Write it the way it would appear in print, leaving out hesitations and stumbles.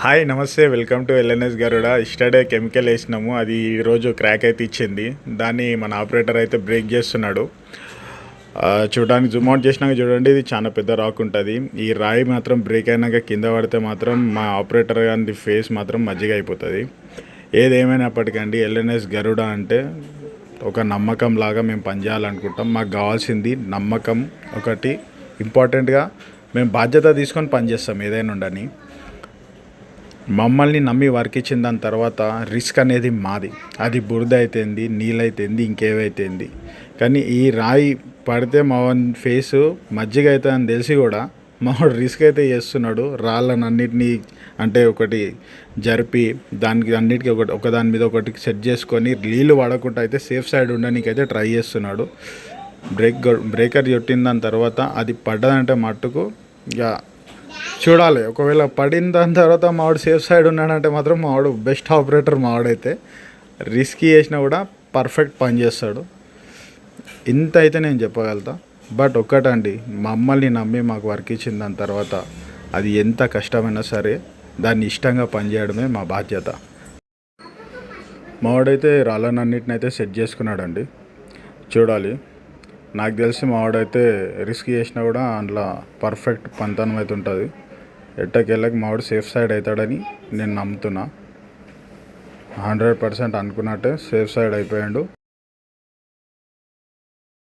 Hi నమస్తే, welcome to LNS Garuda. Yesterday chemical వేసినాము, అది ఈరోజు క్రాక్ అయితే ఇచ్చింది. దాన్ని మన ఆపరేటర్ అయితే బ్రేక్ చేస్తున్నాడు. చూడడానికి జూమ్ అవుట్ చేసినాక చూడండి, ఇది చాలా పెద్ద రాక్ ఉంటుంది. ఈ రాయి మాత్రం బ్రేక్ అయినాక కింద పడితే మాత్రం మా ఆపరేటర్ గారి ఫేస్ మాత్రం మజ్జిగ అయిపోతుంది. ఏదేమైనప్పటికండి ఎల్ఎన్ఎస్ గరుడ అంటే ఒక నమ్మకం లాగా మేము పనిచేయాలనుకుంటాం. మాకు కావాల్సింది నమ్మకం ఒకటి ఇంపార్టెంట్గా. మేము బాధ్యత తీసుకొని పనిచేస్తాం ఏదైనా ఉండని. మమ్మల్ని నమ్మి వర్క్ ఇచ్చిన దాని తర్వాత రిస్క్ అనేది మాది. అది బురద అయితేంది, నీళ్ళైతేంది, ఇంకేవైతేంది. కానీ ఈ రాయి పడితే మా ఫేసు మజ్జిగ అవుతుందని తెలిసి కూడా మావాడు రిస్క్ అయితే చేస్తున్నాడు. రాళ్ళను అన్నిటినీ అంటే ఒకటి జరిపి దానికి అన్నిటికీ ఒకదాని మీద ఒకటి సెట్ చేసుకొని నీళ్ళు పడకుండా అయితే సేఫ్ సైడ్ ఉండడానికైతే ట్రై చేస్తున్నాడు. బ్రేకర్ కొట్టిన దాని తర్వాత అది పడ్డదంటే మట్టుకు ఇక చూడాలి. ఒకవేళ పడిన దాని తర్వాత మావాడు సేఫ్ సైడ్ ఉన్నాడంటే మాత్రం మావాడు బెస్ట్ ఆపరేటర్. మావాడైతే రిస్క్ చేసినా కూడా పర్ఫెక్ట్ పని చేస్తాడు. ఇంత అయితే నేను చెప్పగలుగుతా. బట్ ఒక్కటండి, మమ్మల్ని నమ్మి మాకు వర్క్ ఇచ్చిన దాని తర్వాత అది ఎంత కష్టమైనా సరే దాన్ని ఇష్టంగా పనిచేయడమే మా బాధ్యత. మావాడైతే రాళ్ళనన్నిటిని అయితే సెట్ చేసుకున్నాడండి. చూడాలి. నాకు తెలిసి మావాడైతే రిస్క్ చేసినా కూడా అందులో పర్ఫెక్ట్ పంతనం అయితే ఉంటుంది. ఎట్టకేళ్ళకి మావాడు సేఫ్ సైడ్ అవుతాడని నేను నమ్ముతున్నా. 100% అనుకున్నట్టే సేఫ్ సైడ్ అయిపోయాడు.